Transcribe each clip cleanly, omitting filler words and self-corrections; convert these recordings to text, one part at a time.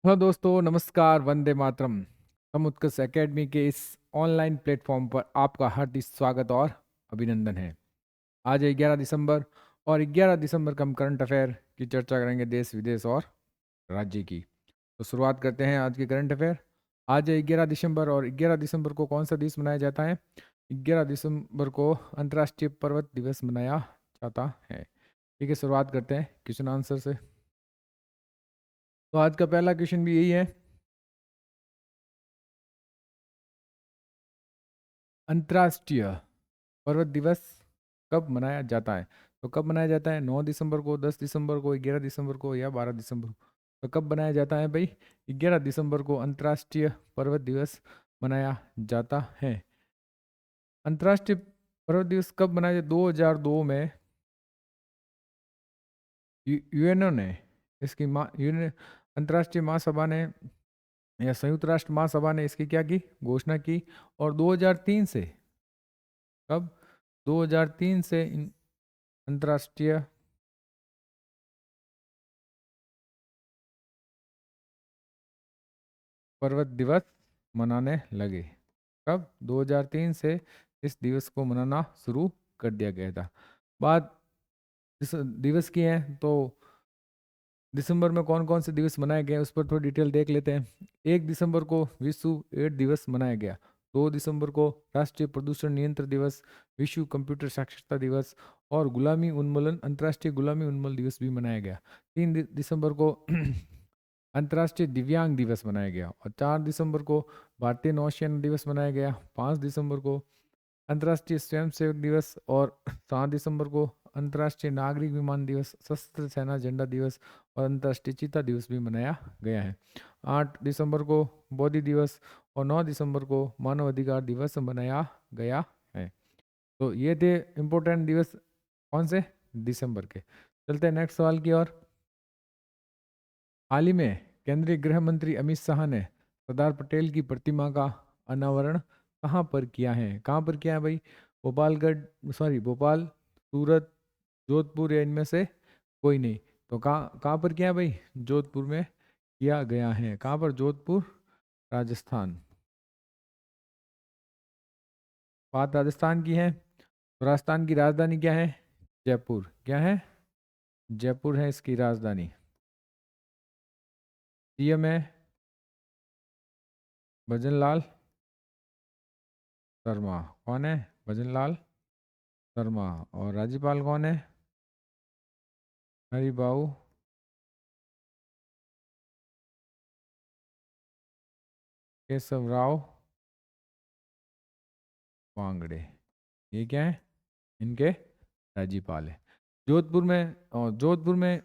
Hello दोस्तों, नमस्कार। वंदे मातरम। हम उत्कर्ष एकेडमी के इस ऑनलाइन प्लेटफॉर्म पर आपका हार्दिक स्वागत और अभिनंदन है। आज है 11 दिसंबर और 11 दिसंबर का हम करंट अफेयर की चर्चा करेंगे, देश विदेश और राज्य की। तो शुरुआत करते हैं आज के करंट अफेयर। आज है 11 दिसंबर और 11 दिसंबर को कौन सा दिवस मनाया जाता है? 11 दिसंबर को अंतर्राष्ट्रीय पर्वत दिवस मनाया जाता है। ठीक है, शुरुआत करते हैं क्वेश्चन आंसर से। तो आज का पहला क्वेश्चन भी यही है, अंतर्राष्ट्रीय पर्वत दिवस कब मनाया जाता है? तो कब मनाया जाता है? 9 दिसंबर को, 10 दिसंबर को, 11 दिसंबर को या 12 दिसंबर को? तो कब मनाया जाता है भाई? 11 दिसंबर को अंतर्राष्ट्रीय पर्वत दिवस मनाया जाता है। अंतर्राष्ट्रीय पर्वत दिवस कब मनाया जाता? 2002 में यूएनओ ने इसकी अंतर्राष्ट्रीय महासभा ने या संयुक्त राष्ट्र महासभा ने इसकी क्या की घोषणा की। और 2003 से, कब? 2003 से अंतर्राष्ट्रीय पर्वत दिवस मनाने लगे। कब? 2003 से इस दिवस को मनाना शुरू कर दिया गया था। बात इस दिवस की है तो दिसंबर में कौन कौन से दिवस मनाए गए उस पर थोड़ी डिटेल देख लेते हैं। 1 दिसंबर को विश्व एड्स दिवस मनाया गया। 2 दिसंबर को राष्ट्रीय प्रदूषण नियंत्रण दिवस, विश्व कंप्यूटर साक्षरता दिवस और गुलामी उन्मूलन, अंतर्राष्ट्रीय गुलामी उन्मूलन दिवस भी मनाया गया। 3 दिसंबर को अंतर्राष्ट्रीय दिव्यांग दिवस मनाया गया। और 4 दिसंबर को भारतीय नौसेना दिवस मनाया गया। 5 दिसंबर को अंतर्राष्ट्रीय स्वयंसेवक दिवस और 7 दिसंबर को अंतर्राष्ट्रीय नागरिक विमान दिवस, सशस्त्र सेना झंडा दिवस और अंतर्राष्ट्रीय चीता दिवस भी मनाया गया है। 8 दिसंबर को बोधि दिवस और 9 दिसंबर को मानव अधिकार दिवस मनाया गया है। तो ये थे इम्पोर्टेंट दिवस कौन से दिसंबर के। चलते हैं नेक्स्ट सवाल की ओर। हाल ही में केंद्रीय गृह मंत्री अमित शाह ने सरदार पटेल की प्रतिमा का अनावरण कहाँ पर किया है? कहाँ पर किया है भाई? भोपाल, सूरत, जोधपुर या इनमें से कोई नहीं। तो कहाँ पर किया है भाई? जोधपुर में किया गया है। कहाँ पर? जोधपुर, राजस्थान। बात राजस्थान की है तो राजस्थान की राजधानी क्या है? जयपुर। क्या है? जयपुर है इसकी राजधानी। सीएम है भजन लाल शर्मा। कौन है? भजन लाल शर्मा। और राज्यपाल कौन है? हरिभाऊ केशव राव वांगड़े। ये क्या है? इनके राज्यपाल है। जोधपुर में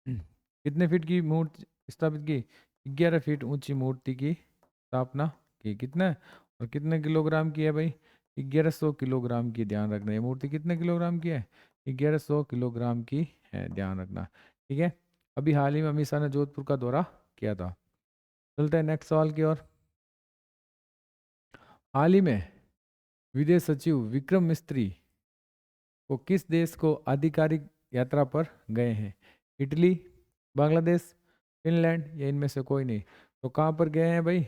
कितने फीट की मूर्ति स्थापित की? 11 फीट ऊंची मूर्ति की स्थापना की। कितना? और कितने किलोग्राम की है भाई? 1100 किलोग्राम की। ध्यान रखना, ये मूर्ति कितने किलोग्राम की है? 1100 किलोग्राम की है, ध्यान रखना। ठीक है। अभी हाल ही में अमित शाह ने जोधपुर का दौरा किया था। चलते हैं नेक्स्ट सवाल की ओर। हाल ही में विदेश सचिव विक्रम मिस्त्री वो किस देश को आधिकारिक यात्रा पर गए हैं? इटली, बांग्लादेश, फिनलैंड या इनमें से कोई नहीं? तो कहाँ पर गए हैं भाई?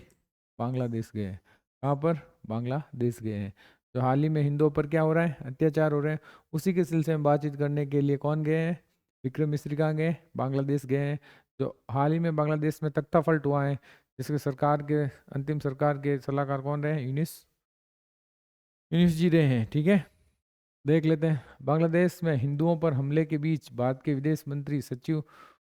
बांग्लादेश गए हैं। कहाँ पर? बांग्लादेश गए हैं। जो हाल ही में हिंदुओं पर क्या हो रहा है? अत्याचार हो रहे हैं। उसी के सिलसिले में बातचीत करने के लिए कौन गए हैं? विक्रम मिस्री। कहाँ गए? बांग्लादेश गए हैं। जो हाल ही में बांग्लादेश में तख्तापलट हुआ है, जिसके सरकार के अंतिम सरकार के सलाहकार कौन रहे? यूनिस यूनिस जी रहे हैं। ठीक है, देख लेते हैं। बांग्लादेश में हिंदुओं पर हमले के बीच भारत के विदेश मंत्री सचिव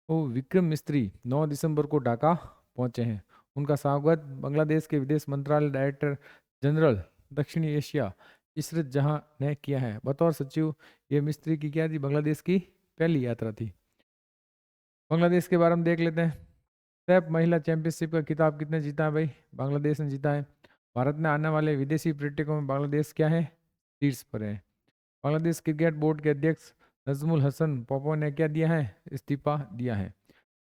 विक्रम मिस्त्री 9 दिसंबर को ढाका पहुंचे हैं। उनका स्वागत बांग्लादेश के विदेश मंत्रालय डायरेक्टर जनरल दक्षिणी एशिया इशरत जहां ने किया है। बतौर सचिव ये मिस्त्री की क्या थी? बांग्लादेश की पहली यात्रा थी। बांग्लादेश के बारे में देख लेते हैं। सैफ महिला चैंपियनशिप का खिताब कितने जीता है भाई? बांग्लादेश ने जीता है। भारत में आने वाले विदेशी पर्यटकों में बांग्लादेश क्या है? शीर्ष पर है। बांग्लादेश क्रिकेट बोर्ड के अध्यक्ष नजमुल हसन पोपो ने क्या दिया है? इस्तीफा दिया है।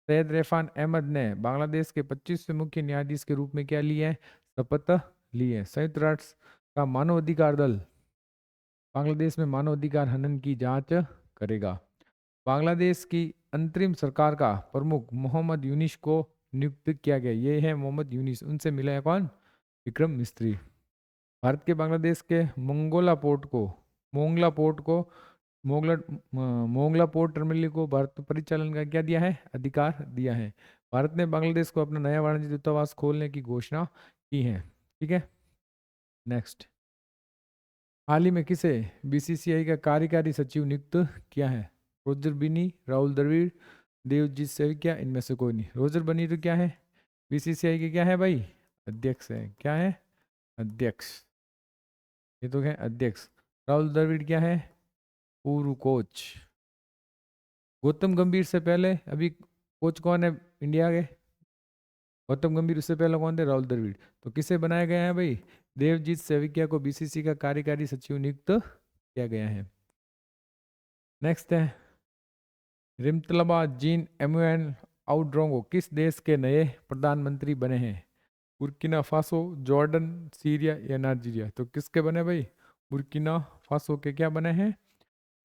सैयद रेफान अहमद ने बांग्लादेश के 25वें मुख्य न्यायाधीश के रूप में क्या लिया है? शपथ ली है। संयुक्त राष्ट्र का मानवाधिकार दल बांग्लादेश में मानवाधिकार हनन की जांच करेगा। बांग्लादेश की अंतरिम सरकार का प्रमुख मोहम्मद यूनिस को नियुक्त किया गया? ये है मोहम्मद यूनिस। उनसे मिला है कौन? विक्रम मिस्त्री। भारत के बांग्लादेश के मोंगला मोंगला पोर्ट टर्मिनल को भारत में परिचालन का क्या दिया है? अधिकार दिया है। भारत ने बांग्लादेश को अपना नया वाणिज्य दूतावास खोलने की घोषणा की है। ठीक है, नेक्स्ट। हाल ही में किसे बीसीसीआई का कार्यकारी सचिव नियुक्त किया है? रोजर बिनी, राहुल द्रविड़, देवजीत सेवकिया, इनमें से कोई नहीं। रोजर बनी तो क्या है? बीसीसीआई के क्या है भाई? अध्यक्ष है। क्या है? अध्यक्ष। ये तो है अध्यक्ष। राहुल द्रविड़ क्या है? पूर्व कोच। गौतम गंभीर से पहले अभी कोच कौन है इंडिया के? गौतम गंभीर, उससे पहले कौन थे? राहुल द्रविड़। तो किसे बनाया गया है भाई? देवजीत सेवकिया को बीसीसी का कार्यकारी सचिव नियुक्त किया गया है। नेक्स्ट है रिमतलबा जीन एमुएन आउड्रोंगो किस देश के नए प्रधानमंत्री बने हैं? बुर्किना फासो, जॉर्डन, सीरिया या नाइजीरिया? तो किसके बने भाई? बुर्किना फासो के क्या बने हैं?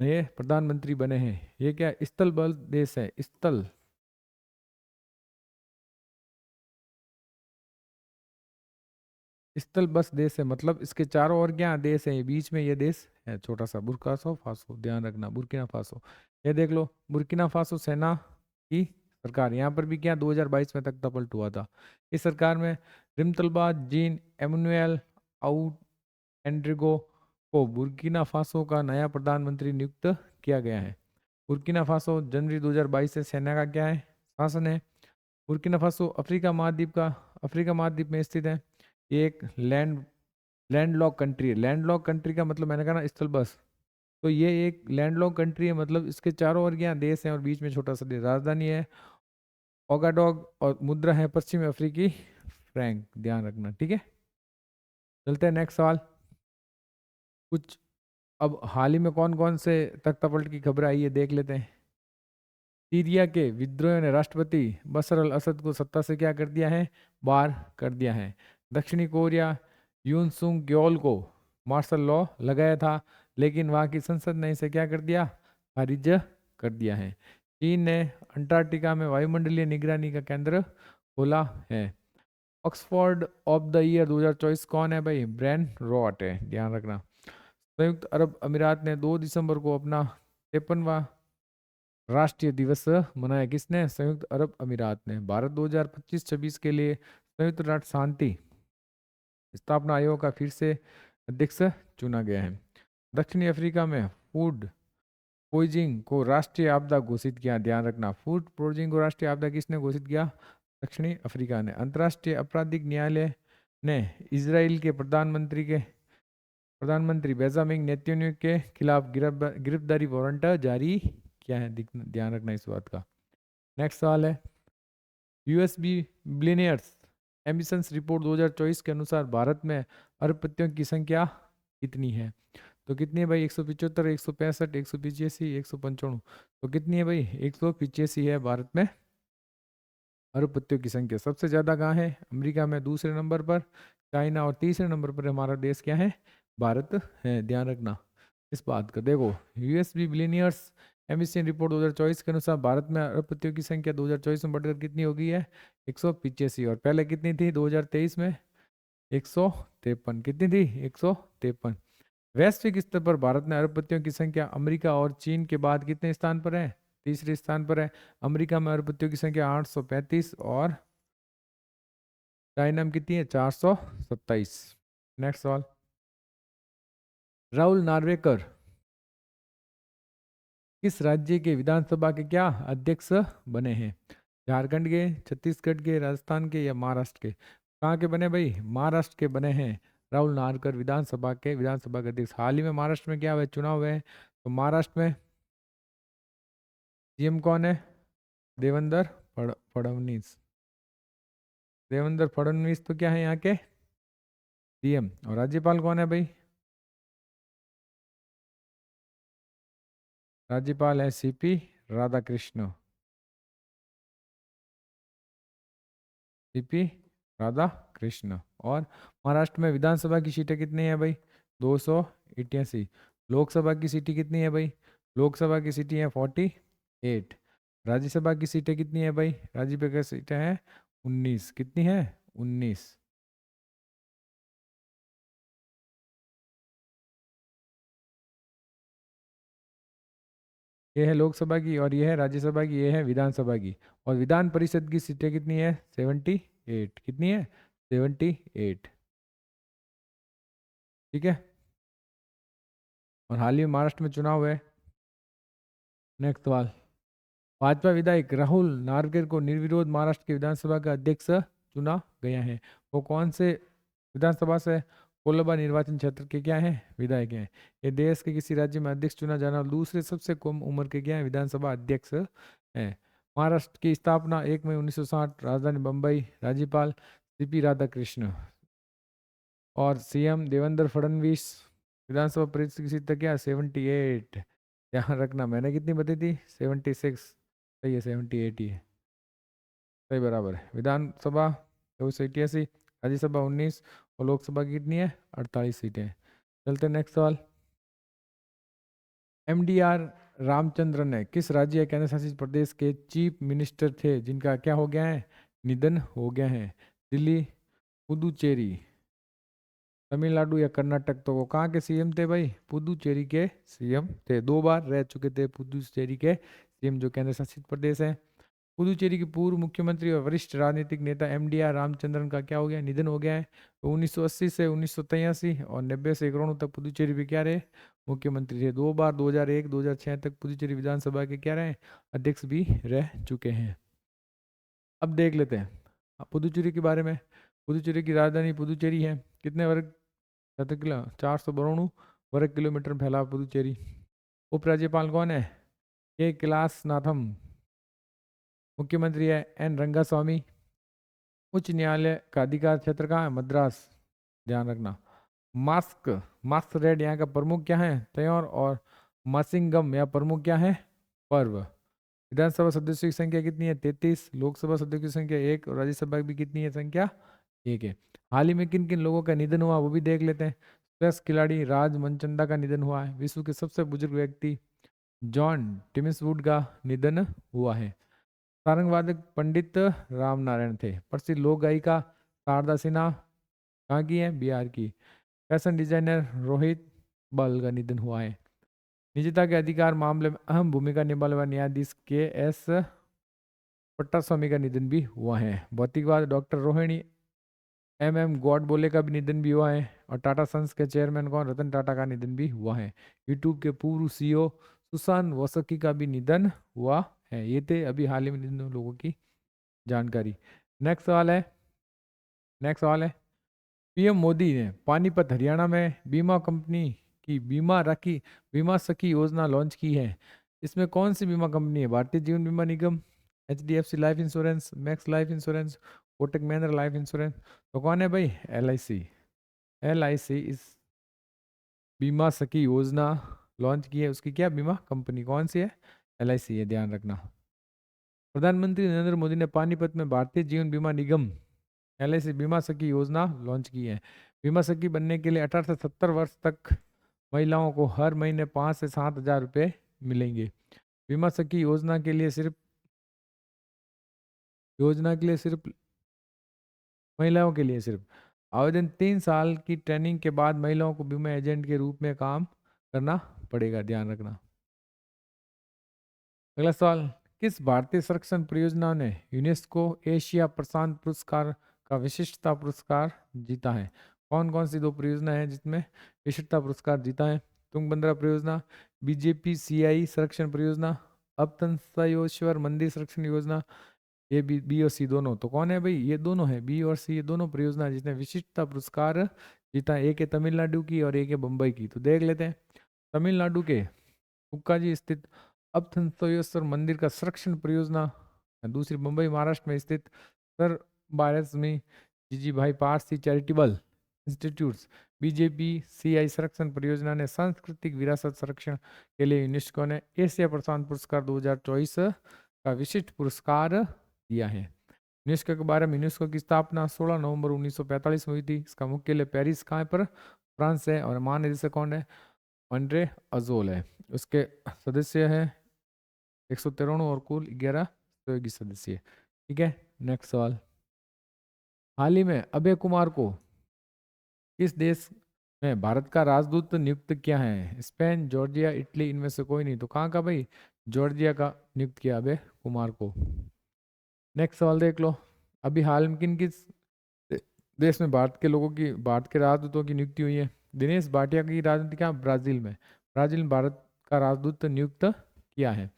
नए प्रधानमंत्री बने हैं। ये क्या स्थल बल देश है? स्थल बस देश है, मतलब इसके चारों ओर क्या देश है? बीच में ये देश है छोटा सा, बुर्किना फासो। ध्यान रखना, बुर्किना फासो। ये देख लो, बुर्किना फासो सेना की सरकार। यहाँ पर भी क्या 2022 में तख्ता पलट हुआ था। इस सरकार में रिमतलबा जीन एमुनुएल आउट एंड्रिगो को बुर्किना फासो का नया प्रधानमंत्री नियुक्त किया गया है। बुर्किना फासो जनवरी 2022 से सेना का क्या है? शासन है। बुर्किना फासो अफ्रीका महाद्वीप में स्थित है। ये एक लैंडलॉक कंट्री है। लैंडलॉक कंट्री का मतलब मैंने कहा ना स्थल बस, तो ये एक लैंडलॉक कंट्री है, मतलब इसके चारों ओर क्या देश है और बीच में छोटा सा देश। राजधानी है ओगाडोग और मुद्रा है पश्चिमी अफ्रीकी फ्रैंक। ध्यान रखना, ठीक है। चलते हैं नेक्स्ट सवाल। कुछ अब हाल ही में कौन कौन से तख्तापलट की खबर आई है देख लेते हैं। सीरिया के विद्रोहियों ने राष्ट्रपति बशर अल असद को सत्ता से क्या कर दिया है? बाहर कर दिया है। दक्षिणी कोरिया यून सुंग ग्योल को मार्शल लॉ लगाया था, लेकिन वहां की संसद ने इसे क्या कर दिया? खारिज कर दिया है। चीन ने अंटार्कटिका में वायुमंडलीय निगरानी का केंद्र खोला है। ऑक्सफोर्ड ऑफ द ईयर 2024 कौन है भाई? ब्रेन रॉट है। ध्यान रखना। संयुक्त अरब अमीरात ने 2 दिसंबर को अपना 53वां राष्ट्रीय दिवस मनाया। किसने? संयुक्त अरब अमीरात ने। भारत 2025-26 के लिए संयुक्त राष्ट्र शांति स्थापना आयोग का फिर से अध्यक्ष चुना गया है। दक्षिणी अफ्रीका में फूड पॉइजनिंग को राष्ट्रीय आपदा घोषित किया। ध्यान रखना, फूड पॉइजनिंग को राष्ट्रीय आपदा किसने घोषित किया? दक्षिणी अफ्रीका ने। अंतर्राष्ट्रीय आपराधिक न्यायालय ने इजराइल के प्रधानमंत्री बेंजामिन नेतन्याहू के खिलाफ गिरफ्तारी वारंट जारी किया है। ध्यान रखना इस बात का। नेक्स्ट सवाल है यूएसबी बिलियनियर्स एम्बिशंस रिपोर्ट 2024 के अनुसार भारत में अरबपतियों की संख्या कितनी है? तो कितनी है भाई? 175, 165, 185, 195। तो कितनी है भाई? 185 है भारत में अरबपतियों की संख्या। सबसे ज्यादा कहाँ है? अमेरिका में, दूसरे नंबर पर चाइना और तीसरे नंबर पर हमारा देश क्या है? भारत है। ध्यान रखना इस बात का। देखो, यूएसबी बिलियनियर्स एम्बिशन रिपोर्ट 2024 के अनुसार भारत में अरबपतियों की संख्या 2024 में बढ़कर कितनी हो गई है? 185। और पहले कितनी थी 2023 में? 153। कितनी थी? 153। वैश्विक स्तर पर भारत में अरबपतियों की संख्या अमेरिका और चीन के बाद कितने स्थान पर है? तीसरे स्थान पर है। अमेरिका में अरबपतियों की संख्या 835 और चाइना में कितनी है? 427। नेक्स्ट सवाल। राहुल नार्वेकर किस राज्य के विधानसभा के क्या अध्यक्ष बने हैं? झारखंड के, छत्तीसगढ़ के, राजस्थान के या महाराष्ट्र के? कहाँ के बने भाई? महाराष्ट्र के बने हैं राहुल नार्वेकर विधानसभा के अध्यक्ष। हाल ही में महाराष्ट्र में क्या हुआ? चुनाव हुए हैं। तो महाराष्ट्र में सीएम कौन है? देवेंद्र फडणवीस। देवेंद्र फडणवीस तो क्या है यहाँ के? सीएम। और राज्यपाल कौन है भाई? राज्यपाल है सीपी राधाकृष्ण। सीपी राधा कृष्ण। और महाराष्ट्र में विधानसभा की सीटें कितनी है भाई? 288। लोकसभा की सीटें कितनी है भाई? लोकसभा की सीटें हैं 48। राज्यसभा की सीटें कितनी है भाई? राज्यसभा की सीटें हैं 19 कितनी है? 19। ये है लोकसभा की और ये है राज्यसभा की, ये है विधानसभा की। और विधान परिषद की सीटें कितनी है? 78। कितनी है? 78। ठीक है। और हाल ही में महाराष्ट्र में चुनाव हुए। नेक्स्ट सवाल। भाजपा विधायक राहुल नार्वेकर को निर्विरोध महाराष्ट्र की विधानसभा का अध्यक्ष चुना गया है। वो कौन से विधानसभा से? कोलबा निर्वाचन क्षेत्र के क्या है? विधायक हैं। ये देश के किसी राज्य में अध्यक्ष चुना जाना दूसरे सबसे कम उम्र के क्या है? विधानसभा अध्यक्ष हैं। महाराष्ट्र की स्थापना 1 मई 1960, राजधानी बम्बई, राज्यपाल सीपी राधाकृष्ण और सीएम देवेंद्र फडणवीस। विधानसभा परिषद की सीट तक क्या? 78। ध्यान रखना, मैंने कितनी बताई थी? 76। सही है, 78 ही है। सही बराबर है। विधानसभा 288, राज्यसभा 19 और लोकसभा की कितनी है? 48 सीटें हैं। चलते नेक्स्ट सवाल। एमडीआर रामचंद्रन ने किस राज्य या केंद्र शासित प्रदेश के चीफ मिनिस्टर थे जिनका क्या हो गया है? निधन हो गया है। दिल्ली, पुदुचेरी, तमिलनाडु या कर्नाटक? तो वो कहाँ के सीएम थे भाई? पुदुचेरी के सीएम थे। 2 बार रह चुके थे पुदुचेरी के सीएम, जो केंद्र शासित प्रदेश है। पुदुचेरी के पूर्व मुख्यमंत्री और वरिष्ठ राजनीतिक नेता एमडीआर रामचंद्रन का क्या हो गया? निधन हो गया है। तो 1980 से 1983 और 90 से 91 तक पुदुचेरी भी क्या रहे? मुख्यमंत्री थे। 2 बार 2001 2006 तक पुदुचेरी विधानसभा के क्या रहे? अध्यक्ष भी रह चुके हैं। अब देख लेते हैं पुदुचेरी के बारे में। पुदुचेरी की राजधानी पुदुचेरी है। कितने वर्ग क्षेत्र किलो? 492 वर्ग किलोमीटर में फैला पुदुचेरी। उपराज्यपाल कौन है? के कैलासनाथम। मुख्यमंत्री है एन रंगास्वामी। उच्च न्यायालय का अधिकार क्षेत्र कहाँ है? मद्रास। ध्यान रखना। मास्क मास्क रेड यहाँ का प्रमुख क्या है? तयोर और मासिंगम या प्रमुख क्या है? पर्व। विधानसभा सदस्यों की संख्या कितनी है? 33। लोकसभा सदस्यों की संख्या 1 और राज्यसभा की कितनी है संख्या? 1 है। हाल ही में किन किन लोगों का निधन हुआ वो भी देख लेते हैं। चेस खिलाड़ी राज मनचंदा का निधन हुआ है। विश्व के सबसे बुजुर्ग व्यक्ति जॉन टिमिसवुड का निधन हुआ है। सारंग वादक पंडित राम नारायण थे। प्रसिद्ध लोक गायिका शारदा सिन्हा कहाँ की है? बिहार की। फैशन डिजाइनर रोहित बल का निधन हुआ है। निजता के अधिकार मामले में अहम भूमिका निभाने वाले न्यायाधीश के एस पट्टास्वामी का निधन भी हुआ है। भौतिकवाद डॉक्टर रोहिणी एम गॉडबोले का भी निधन भी हुआ है। और टाटा सन्स के चेयरमैन कौन? रतन टाटा का निधन भी हुआ है। यूट्यूब के पूर्व सीईओ सुशांत वसकी का भी निधन हुआ है। ये थे अभी हाल ही में निधन लोगों की जानकारी। नेक्स्ट सवाल है। नेक्स्ट सवाल है। पीएम मोदी ने पानीपत हरियाणा में बीमा कंपनी की बीमा सखी योजना लॉन्च की है। इसमें कौन सी बीमा कंपनी है? Bharatiya Jeevan Bima Nigam, HDFC life insurance, Max life insurance, Kotak Mahindra life insurance? तो कौन है भाई? एलआईसी। एलआईसी इस बीमा सखी योजना लॉन्च की है। उसकी क्या बीमा कंपनी कौन सी है? एलआईसी है। ध्यान रखना। प्रधानमंत्री नरेंद्र मोदी ने पानीपत में भारतीय जीवन बीमा निगम एलआईसी बीमा सखी योजना लॉन्च की है। बीमा सखी बनने के लिए 18 से 70 वर्ष तक महिलाओं को हर महीने 5 से 7 हज़ार रुपये मिलेंगे। बीमा सखी योजना के लिए सिर्फ महिलाओं के लिए सिर्फ आवेदन 3 साल की ट्रेनिंग के बाद महिलाओं को बीमा एजेंट के रूप में काम करना पड़ेगा। ध्यान रखना। अगला सवाल। किस भारतीय संरक्षण परियोजना ने यूनेस्को एशिया प्रशांत पुरस्कार का विशिष्टता पुरस्कार जीता है? कौन कौन सी 2 परियोजना है जिसमें विशिष्टता पुरस्कार जीता है? तुंगभद्रा परियोजना, बीजेपी सीआई संरक्षण परियोजना, अपतंसयोश्वर मंदिर संरक्षण योजना। ये बी और सी दोनों। तो कौन है भाई? ये दोनों है, बी और सी, ये दोनों परियोजना जिसने विशिष्टता पुरस्कार जीता है। एक है तमिलनाडु की और एक है मुंबई की। तो देख लेते हैं। तमिलनाडु के कुक्काजी स्थित अपथंसोयेश्वर मंदिर का संरक्षण परियोजना। दूसरी मुंबई महाराष्ट्र में स्थित सर बायरसमी जीजी भाई Parsi charitable institutes BJP CI संरक्षण परियोजना ने सांस्कृतिक विरासत संरक्षण के लिए यूनेस्को ने एशिया प्रशांत पुरस्कार 2024 का विशिष्ट पुरस्कार दिया है। यूनेस्को के बारे में। यूनेस्को की स्थापना 16 नवंबर 1945 में हुई थी। इसका मुख्यालय पेरिस कहाँ पर? फ्रांस है। और महानिदेशक कौन है? अंड्रे अजोल है। उसके सदस्य हैं 193 और कुल 11 सहयोगी सदस्य। ठीक है। नेक्स्ट सवाल। हाल ही में अभय कुमार को किस देश में भारत का राजदूत नियुक्त किया है? स्पेन, जॉर्जिया, इटली, इनमें से कोई नहीं। तो कहाँ का भाई? जॉर्जिया का नियुक्त किया अभय कुमार को। नेक्स्ट सवाल देख लो। अभी हाल में किन किस देश में भारत के राजदूतों की नियुक्ति हुई है? दिनेश भाटिया की राजनीति क्या? ब्राजील में। ब्राजील में भारत का राजदूत नियुक्त किया है।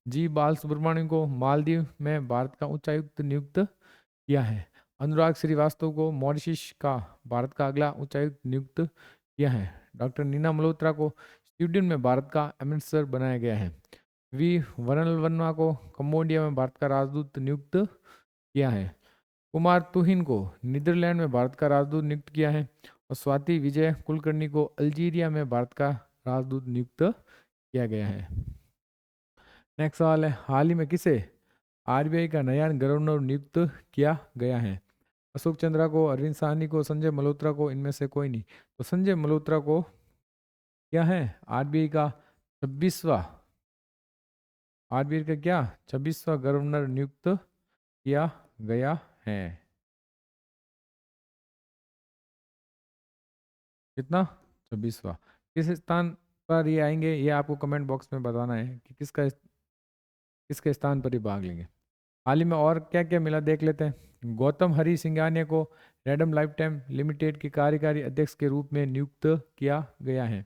जी बाल सुब्रमण्यम को मालदीव में भारत का उच्चायुक्त नियुक्त किया है। अनुराग श्रीवास्तव को मॉरिशस का भारत का अगला उच्चायुक्त नियुक्त किया है। डॉक्टर नीना मल्होत्रा को स्वीडन में भारत का एम्बेसडर बनाया गया है। वी वरनलवन्ना को कंबोडिया में भारत का राजदूत नियुक्त किया है। कुमार तुहिन को नीदरलैंड में भारत का राजदूत नियुक्त किया है। और स्वाति विजय कुलकर्णी को अल्जीरिया में भारत का राजदूत नियुक्त किया गया है। नेक्स्ट सवाल है, हाल ही में किसे आरबीआई का नया गवर्नर नियुक्त किया गया है? अशोक चंद्रा को, अरविंद साहनी को, संजय मल्होत्रा को, इनमें से कोई नहीं। तो संजय मल्होत्रा को क्या है? आरबीआई का 26वां आरबीआई का क्या 26वां गवर्नर नियुक्त किया गया है। कितना? 26वां। किस स्थान पर ये आएंगे, ये आपको कमेंट बॉक्स में बताना है कि किसके स्थान पर ये भाग लेंगे। हाल ही में और क्या क्या मिला देख लेते हैं। गौतम हरी सिंघानिया को रैडम लाइफटाइम लिमिटेड के कार्यकारी अध्यक्ष के रूप में नियुक्त किया गया है।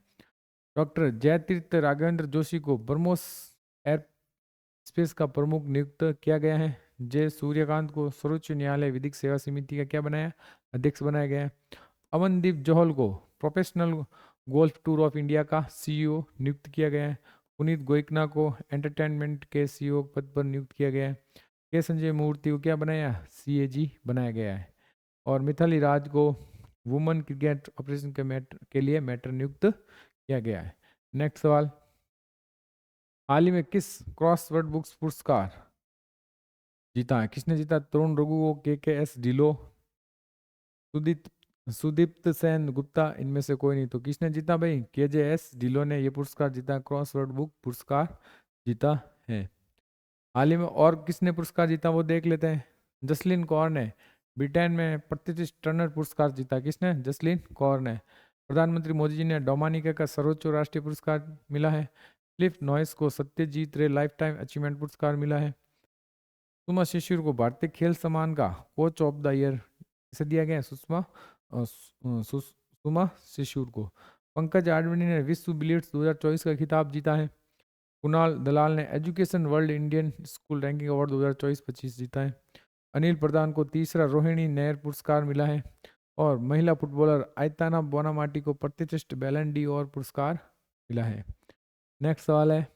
डॉक्टर जयतीर्थ राघवेंद्र जोशी को ब्रह्मोस एयर स्पेस का प्रमुख नियुक्त किया गया है। जय सूर्यकांत को सर्वोच्च न्यायालय विधिक सेवा समिति का क्या बनाया? अध्यक्ष बनाया गया है। अमनदीप जोहल को professional golf tour of India का सीईओ नियुक्त किया गया है। पुनीत गोयकना को एंटरटेनमेंट के सीईओ पद पर नियुक्त किया गया है। के संजय मूर्ति को क्या बनाया? सीएजी बनाया गया है। और मिथाली राज को वुमेन क्रिकेट ऑपरेशन के लिए मैटर नियुक्त किया गया है। नेक्स्ट सवाल, हाल ही में किस क्रॉसवर्ड बुक्स पुरस्कार जीता है? किसने जीता? तरुण रघु को, के एस ढिलो, सुदीप सुदीप्त सेन गुप्ता, इनमें से कोई नहीं। तो किसने जीता भाई? KJS ढिलो ने ये पुरस्कार जीता, क्रॉसवर्ड बुक पुरस्कार जीता है। हाल ही में और किसने पुरस्कार जीता वो देख लेते हैं। जसलीन कौर ने ब्रिटेन में प्रतिष्ठित टर्नर पुरस्कार जीता। किसने? जसलीन कौर ने। प्रधानमंत्री मोदी जी ने डोमानिका का सर्वोच्च राष्ट्रीय पुरस्कार मिला है। क्लिफ नॉइस को सत्यजीत रे लाइफ टाइम अचीवमेंट पुरस्कार मिला है। सुषमा शिशुर को भारतीय खेल सम्मान का कोच ऑफ द ईयर से दिया गया है। सुषमा शिशुर को। पंकज आडवाणी ने विश्व बिलियर्ड्स 2024 का खिताब जीता है। कुणाल दलाल ने education world Indian school ranking award 2024-25 जीता है। अनिल प्रधान को तीसरा रोहिणी नैयर पुरस्कार मिला है। और महिला फुटबॉलर आयताना बोनामाटी को प्रतिष्ठित बैलन डी और पुरस्कार मिला है। नेक्स्ट सवाल है,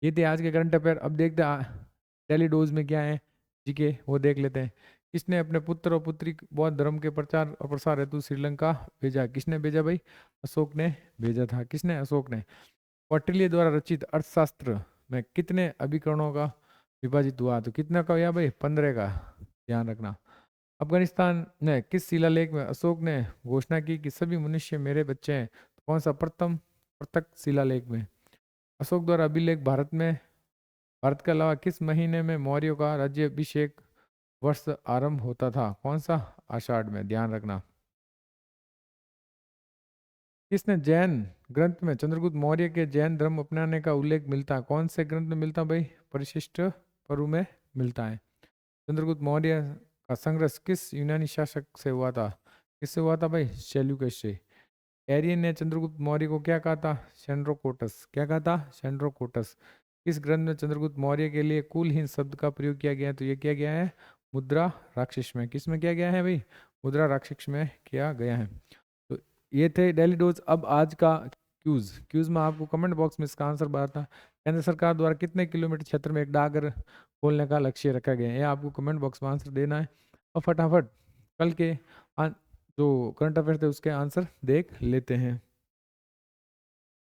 ये थे आज के करंट अफेयर। अब देखते हैं डेली डोज में क्या है जीके, वो देख लेते हैं। किसने अपने पुत्र और पुत्री बौद्ध धर्म के प्रचार और प्रसार हेतु श्रीलंका भेजा? किसने भेजा भाई? अशोक ने भेजा था। किसने? अशोक ने। कौटिल्य द्वारा रचित अर्थशास्त्र में कितने अभिकरणों का विभाजित हुआ? तो कितना का हुआ भाई? 15 का। ध्यान रखना। अफगानिस्तान ने किस शिलालेख में अशोक ने घोषणा की कि सभी मनुष्य मेरे बच्चे हैं? तो कौन सा? प्रथम पृथक शिलालेख में। अशोक द्वारा अभिलेख भारत के अलावा किस महीने में मौर्यों का राज्याभिषेक वर्ष आरंभ होता था? कौन सा? आषाढ़ में। ध्यान रखना। किसने जैन ग्रंथ में चंद्रगुप्त मौर्य के जैन धर्म अपनाने का उल्लेख मिलता है? कौन से ग्रंथ में मिलता है भाई? परिशिष्ट पर्व में मिलता है। चंद्रगुप्त मौर्य का संघर्ष किस यूनानी शासक से हुआ था? किससे हुआ था भाई? सेल्यूकस से। एरियन ने चंद्रगुप्त मौर्य को क्या कहा था? सेंड्रोकोटस। क्या कहा था? सेंड्रोकोटस। किस ग्रंथ में चंद्रगुप्त मौर्य के लिए कुलहीन शब्द का प्रयोग किया गया है? तो ये किया गया है मुद्रा राक्षस में। किस में किया गया है भाई? मुद्रा राक्षस में किया गया है। तो ये थे डेली डोज। अब आज का क्यूज में आपको कमेंट बॉक्स में इसका आंसर बताना। केंद्र सरकार द्वारा कितने किलोमीटर क्षेत्र में एक डाकघर खोलने का लक्ष्य रखा गया है? ये आपको कमेंट बॉक्स में आंसर देना है। और फटाफट कल के जो करंट अफेयर थे उसके आंसर देख लेते हैं।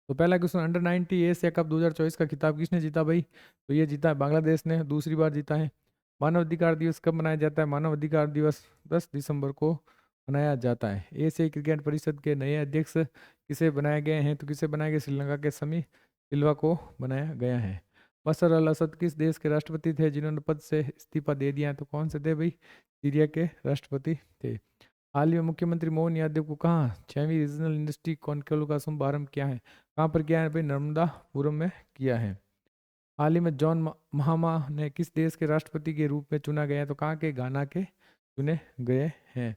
तो पहला क्वेश्चन, अंडर 90 एशिया कप 2024 का खिताब किसने जीता भाई? तो ये जीता है बांग्लादेश ने, दूसरी बार जीता है। मानव अधिकार दिवस कब मनाया जाता है? मानव अधिकार दिवस 10 दिसंबर को मनाया जाता है। एशियाई क्रिकेट परिषद के नए अध्यक्ष किसे बनाए गए हैं? तो किसे बनाए गए? श्रीलंका के समी सिल्वा को बनाया गया है। बशर अल असद किस देश के राष्ट्रपति थे जिन्होंने पद से इस्तीफा दे दिया? तो कौन से थे भाई? सीरिया के राष्ट्रपति थे। हाल ही में मुख्यमंत्री मोहन यादव को कहाँ 6वीं रीजनल इंडस्ट्री कॉन्क्लेव का शुभारंभ किया है? कहाँ पर किया है भाई? नर्मदापुरम में किया है। हाल ही में जॉन महामा ने किस देश के राष्ट्रपति के रूप में चुना गया है? तो कहाँ के? घाना के चुने गए हैं।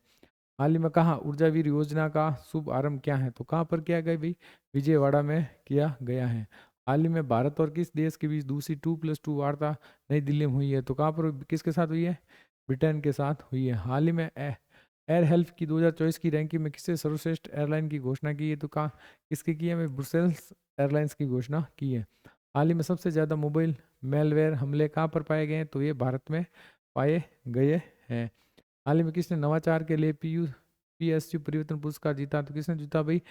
हाल ही में कहाँ ऊर्जावीर योजना का शुभ आरंभ क्या है? तो कहाँ पर किया गया भाई? विजयवाड़ा में किया गया है। हाल ही में भारत और किस देश के बीच दूसरी 2+2 वार्ता नई दिल्ली में हुई है? तो कहाँ पर किसके साथ हुई है? ब्रिटेन के साथ हुई है। हाल ही में एयर हेल्थ की 2024 की रैंकिंग में किससे सर्वश्रेष्ठ एयरलाइन की घोषणा की है? तो कहाँ किसकी की है? ब्रुसेल्स एयरलाइंस की घोषणा की है। हाल ही में सबसे ज़्यादा मोबाइल मेलवेयर हमले कहाँ पर पाए गए हैं? तो ये भारत में पाए गए हैं। हाल ही में किसने नवाचार के लिए PSU परिवर्तन पुरस्कार जीता? तो किसने जीता भाई?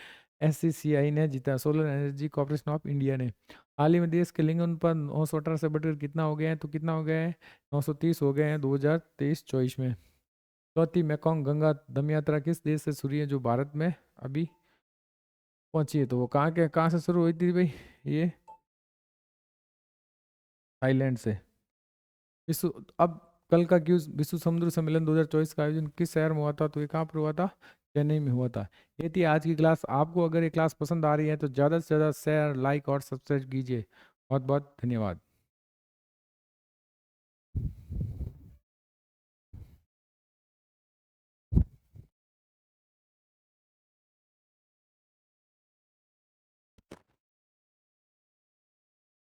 SCCI ने जीता, solar energy corporation of India ने। हाल ही में देश के लिंग अनुपात 918 से बढ़कर कितना हो गया है? तो कितना हो गया है? 930 हो गए हैं 2023-24 में। चौथी मेकोंग गंगा दम यात्रा किस देश से शुरू है जो भारत में अभी पहुंची है? तो वो कहाँ से शुरू हुई थी भाई? ये थाईलैंड से। विश्व अब कल का क्यूज, विश्व समुद्र सम्मेलन 2024 का आयोजन किस शहर में हुआ था? तो ये कहाँ पर हुआ था? चेन्नई में हुआ था। ये थी आज की क्लास। आपको अगर ये क्लास पसंद आ रही है तो ज़्यादा से ज़्यादा शेयर, लाइक और सब्सक्राइब कीजिए। बहुत बहुत धन्यवाद।